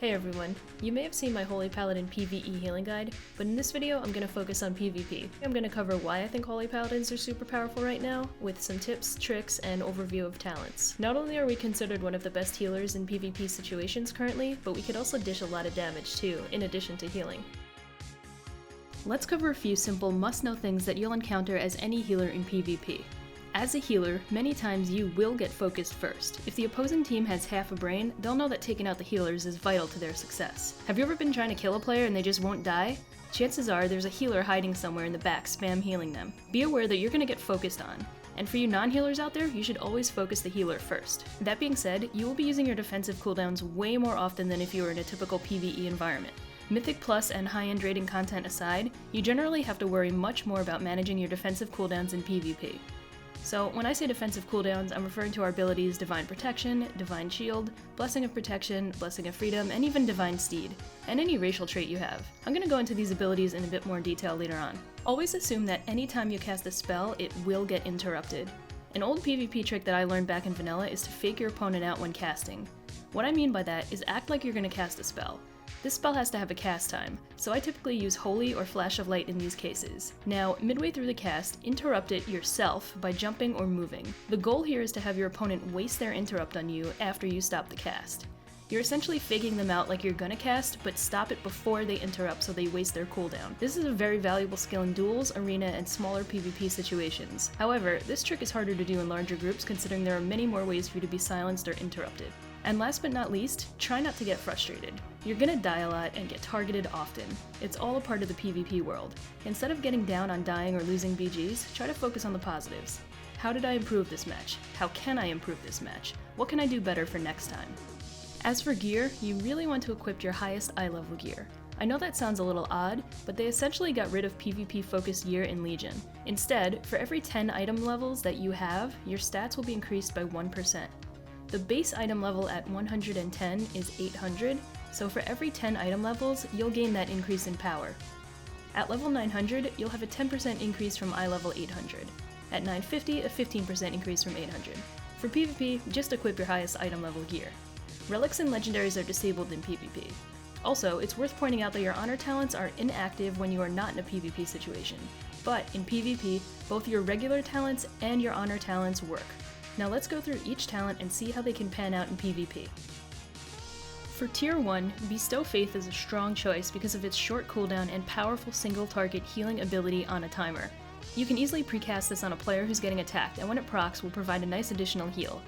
Hey everyone, you may have seen my Holy Paladin PVE Healing guide, but in this video I'm going to focus on PvP. I'm going to cover why I think Holy Paladins are super powerful right now, with some tips, tricks, and overview of talents. Not only are we considered one of the best healers in PvP situations currently, but we could also dish a lot of damage too, in addition to healing. Let's cover a few simple must-know things that you'll encounter as any healer in PvP. As a healer, many times you will get focused first. If the opposing team has half a brain, they'll know that taking out the healers is vital to their success. Have you ever been trying to kill a player and they just won't die? Chances are there's a healer hiding somewhere in the back spam healing them. Be aware that you're going to get focused on. And for you non-healers out there, you should always focus the healer first. That being said, you will be using your defensive cooldowns way more often than if you were in a typical PvE environment. Mythic Plus and high-end rating content aside, you generally have to worry much more about managing your defensive cooldowns in PvP. So when I say defensive cooldowns, I'm referring to our abilities Divine Protection, Divine Shield, Blessing of Protection, Blessing of Freedom, and even Divine Steed, and any racial trait you have. I'm going to go into these abilities in a bit more detail later on. Always assume that anytime you cast a spell, it will get interrupted. An old PvP trick that I learned back in vanilla is to fake your opponent out when casting. What I mean by that is act like you're going to cast a spell. This spell has to have a cast time, so I typically use Holy or Flash of Light in these cases. Now, midway through the cast, interrupt it yourself by jumping or moving. The goal here is to have your opponent waste their interrupt on you after you stop the cast. You're essentially faking them out like you're gonna cast, but stop it before they interrupt so they waste their cooldown. This is a very valuable skill in duels, arena, and smaller PvP situations. However, this trick is harder to do in larger groups considering there are many more ways for you to be silenced or interrupted. And last but not least, try not to get frustrated. You're gonna die a lot and get targeted often. It's all a part of the PvP world. Instead of getting down on dying or losing BGs, try to focus on the positives. How did I improve this match? How can I improve this match? What can I do better for next time? As for gear, you really want to equip your highest eye level gear. I know that sounds a little odd, but they essentially got rid of PvP focused gear in Legion. Instead, for every 10 item levels that you have, your stats will be increased by 1%. The base item level at 110 is 800, so for every 10 item levels, you'll gain that increase in power. At level 900, you'll have a 10% increase from eye level 800. At 950, a 15% increase from 800. For PvP, just equip your highest item level gear. Relics and legendaries are disabled in PvP. Also, it's worth pointing out that your honor talents are inactive when you are not in a PvP situation. But in PvP, both your regular talents and your honor talents work. Now let's go through each talent and see how they can pan out in PvP. For Tier 1, Bestow Faith is a strong choice because of its short cooldown and powerful single target healing ability on a timer. You can easily precast this on a player who's getting attacked, and when it procs will provide a nice additional heal.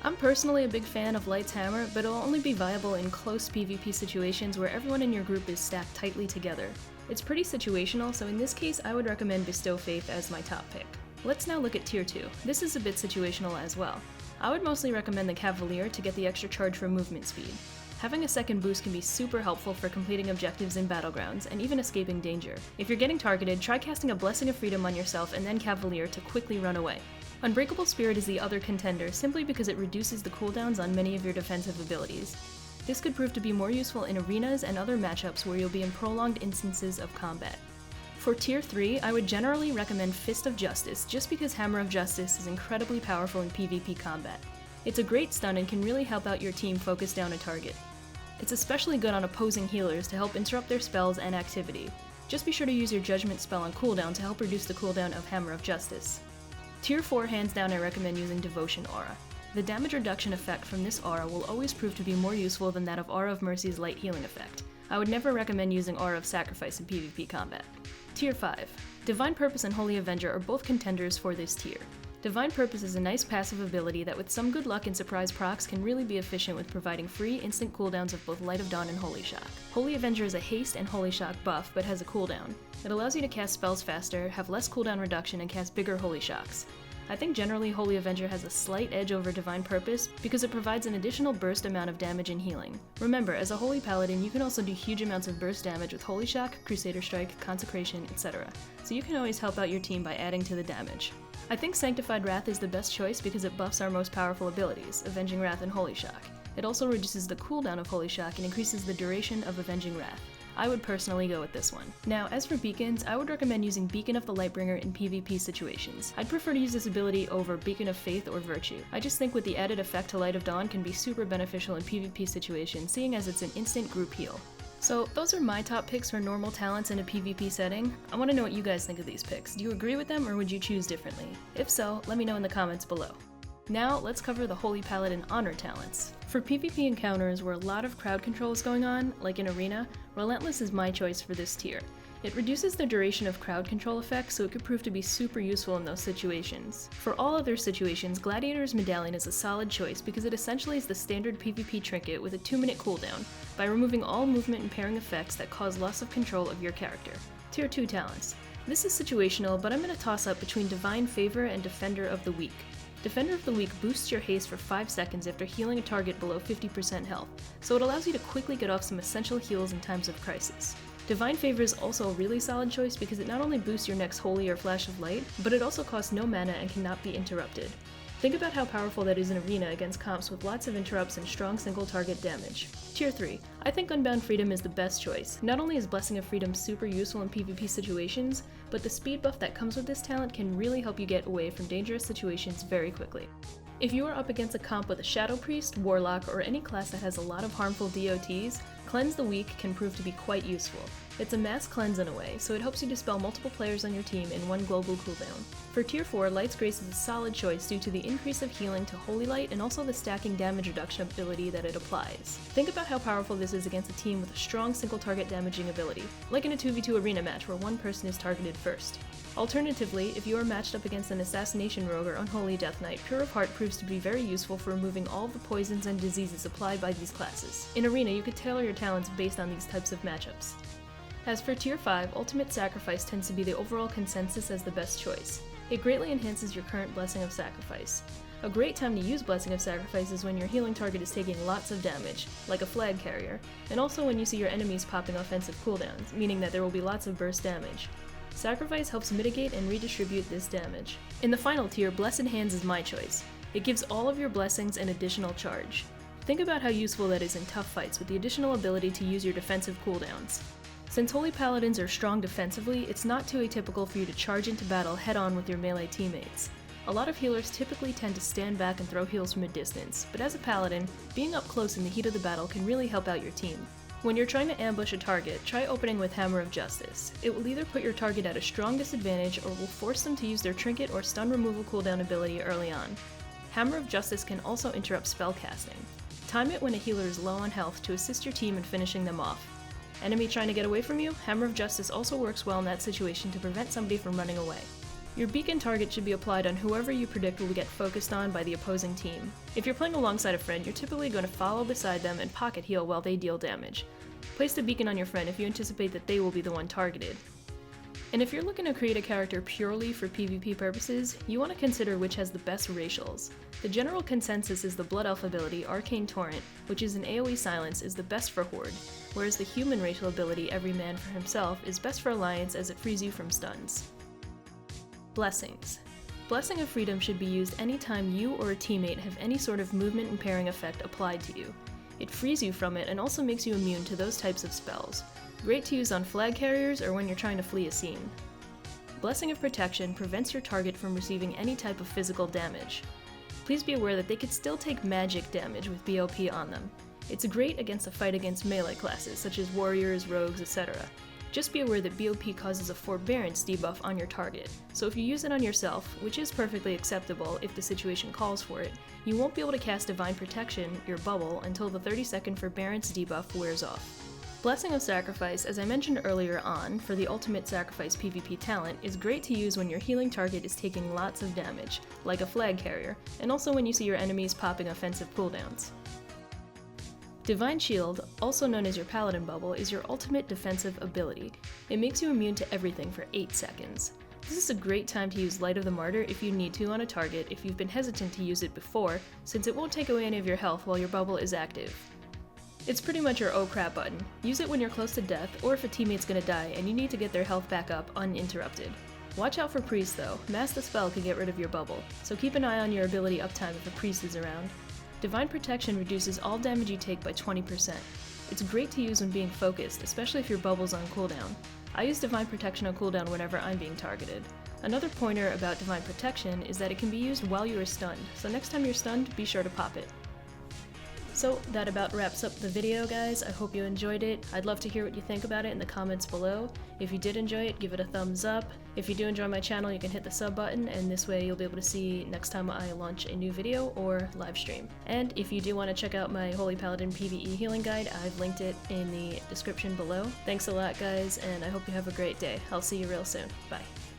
I'm personally a big fan of Light's Hammer, but it'll only be viable in close PvP situations where everyone in your group is stacked tightly together. It's pretty situational, so in this case I would recommend Bestow Faith as my top pick. Let's now look at Tier 2. This is a bit situational as well. I would mostly recommend the Cavalier to get the extra charge for movement speed. Having a second boost can be super helpful for completing objectives in battlegrounds, and even escaping danger. If you're getting targeted, try casting a Blessing of Freedom on yourself and then Cavalier to quickly run away. Unbreakable Spirit is the other contender simply because it reduces the cooldowns on many of your defensive abilities. This could prove to be more useful in arenas and other matchups where you'll be in prolonged instances of combat. For Tier 3, I would generally recommend Fist of Justice just because Hammer of Justice is incredibly powerful in PvP combat. It's a great stun and can really help out your team focus down a target. It's especially good on opposing healers to help interrupt their spells and activity. Just be sure to use your Judgment spell on cooldown to help reduce the cooldown of Hammer of Justice. Tier 4, hands down, I recommend using Devotion Aura. The damage reduction effect from this aura will always prove to be more useful than that of Aura of Mercy's light healing effect. I would never recommend using Aura of Sacrifice in PvP combat. Tier 5. Divine Purpose and Holy Avenger are both contenders for this tier. Divine Purpose is a nice passive ability that with some good luck and surprise procs can really be efficient with providing free instant cooldowns of both Light of Dawn and Holy Shock. Holy Avenger is a haste and Holy Shock buff but has a cooldown. It allows you to cast spells faster, have less cooldown reduction, and cast bigger Holy Shocks. I think generally Holy Avenger has a slight edge over Divine Purpose because it provides an additional burst amount of damage and healing. Remember, as a Holy Paladin, you can also do huge amounts of burst damage with Holy Shock, Crusader Strike, Consecration, etc. So you can always help out your team by adding to the damage. I think Sanctified Wrath is the best choice because it buffs our most powerful abilities, Avenging Wrath and Holy Shock. It also reduces the cooldown of Holy Shock and increases the duration of Avenging Wrath. I would personally go with this one. Now, as for beacons, I would recommend using Beacon of the Lightbringer in PvP situations. I'd prefer to use this ability over Beacon of Faith or Virtue. I just think with the added effect to Light of Dawn can be super beneficial in PvP situations, seeing as it's an instant group heal. So those are my top picks for normal talents in a PvP setting. I want to know what you guys think of these picks. Do you agree with them or would you choose differently? If so, let me know in the comments below. Now let's cover the Holy Paladin honor talents. For PvP encounters where a lot of crowd control is going on, like in Arena, Relentless is my choice for this tier. It reduces the duration of crowd control effects, so it could prove to be super useful in those situations. For all other situations, Gladiator's Medallion is a solid choice because it essentially is the standard PvP trinket with a 2-minute cooldown, by removing all movement and pairing effects that cause loss of control of your character. Tier 2 talents. This is situational, but I'm going to toss up between Divine Favor and Defender of the Weak. Defender of the Weak boosts your haste for 5 seconds after healing a target below 50% health, so it allows you to quickly get off some essential heals in times of crisis. Divine Favor is also a really solid choice because it not only boosts your next Holy or Flash of Light, but it also costs no mana and cannot be interrupted. Think about how powerful that is in Arena against comps with lots of interrupts and strong single target damage. Tier 3. I think Unbound Freedom is the best choice. Not only is Blessing of Freedom super useful in PvP situations, but the speed buff that comes with this talent can really help you get away from dangerous situations very quickly. If you are up against a comp with a Shadow Priest, Warlock, or any class that has a lot of harmful DOTs, Cleanse the Weak can prove to be quite useful. It's a mass cleanse in a way, so it helps you dispel multiple players on your team in one global cooldown. For Tier 4, Light's Grace is a solid choice due to the increase of healing to Holy Light and also the stacking damage reduction ability that it applies. Think about how powerful this is against a team with a strong single target damaging ability, like in a 2v2 arena match where one person is targeted first. Alternatively, if you are matched up against an Assassination Rogue or Unholy Death Knight, Pure of Heart proves to be very useful for removing all of the poisons and diseases applied by these classes. In Arena, you could tailor your talents based on these types of matchups. As for Tier 5, Ultimate Sacrifice tends to be the overall consensus as the best choice. It greatly enhances your current Blessing of Sacrifice. A great time to use Blessing of Sacrifice is when your healing target is taking lots of damage, like a Flag Carrier, and also when you see your enemies popping offensive cooldowns, meaning that there will be lots of burst damage. Sacrifice helps mitigate and redistribute this damage. In the final tier, Blessed Hands is my choice. It gives all of your blessings an additional charge. Think about how useful that is in tough fights with the additional ability to use your defensive cooldowns. Since Holy Paladins are strong defensively, it's not too atypical for you to charge into battle head-on with your melee teammates. A lot of healers typically tend to stand back and throw heals from a distance, but as a Paladin, being up close in the heat of the battle can really help out your team. When you're trying to ambush a target, try opening with Hammer of Justice. It will either put your target at a strong disadvantage or will force them to use their trinket or stun removal cooldown ability early on. Hammer of Justice can also interrupt spellcasting. Time it when a healer is low on health to assist your team in finishing them off. Enemy trying to get away from you? Hammer of Justice also works well in that situation to prevent somebody from running away. Your beacon target should be applied on whoever you predict will get focused on by the opposing team. If you're playing alongside a friend, you're typically going to follow beside them and pocket heal while they deal damage. Place the beacon on your friend if you anticipate that they will be the one targeted. And if you're looking to create a character purely for PvP purposes, you want to consider which has the best racials. The general consensus is the Blood Elf ability, Arcane Torrent, which is an AoE silence, is the best for Horde, whereas the human racial ability, Every Man for Himself, is best for Alliance as it frees you from stuns. Blessings. Blessing of Freedom should be used anytime you or a teammate have any sort of movement and pairing effect applied to you. It frees you from it and also makes you immune to those types of spells. Great to use on flag carriers or when you're trying to flee a scene. Blessing of Protection prevents your target from receiving any type of physical damage. Please be aware that they could still take magic damage with BOP on them. It's great against the fight against melee classes such as warriors, rogues, etc. Just be aware that BOP causes a forbearance debuff on your target, so if you use it on yourself, which is perfectly acceptable if the situation calls for it, you won't be able to cast Divine Protection, your bubble, until the 30-second forbearance debuff wears off. Blessing of Sacrifice, as I mentioned earlier on, for the Ultimate Sacrifice PvP talent, is great to use when your healing target is taking lots of damage, like a Flag Carrier, and also when you see your enemies popping offensive cooldowns. Divine Shield, also known as your Paladin Bubble, is your ultimate defensive ability. It makes you immune to everything for 8 seconds. This is a great time to use Light of the Martyr if you need to on a target if you've been hesitant to use it before, since it won't take away any of your health while your bubble is active. It's pretty much your oh crap button. Use it when you're close to death or if a teammate's gonna die and you need to get their health back up uninterrupted. Watch out for Priest though, Mass the Spell can get rid of your bubble, so keep an eye on your ability uptime if a Priest is around. Divine Protection reduces all damage you take by 20%. It's great to use when being focused, especially if your bubble's on cooldown. I use Divine Protection on cooldown whenever I'm being targeted. Another pointer about Divine Protection is that it can be used while you are stunned, so next time you're stunned, be sure to pop it. So that about wraps up the video, guys. I hope you enjoyed it. I'd love to hear what you think about it in the comments below. If you did enjoy it, give it a thumbs up. If you do enjoy my channel, you can hit the sub button, and this way you'll be able to see next time I launch a new video or live stream. And if you do want to check out my Holy Paladin PVE Healing Guide, I've linked it in the description below. Thanks a lot, guys, and I hope you have a great day. I'll see you real soon. Bye.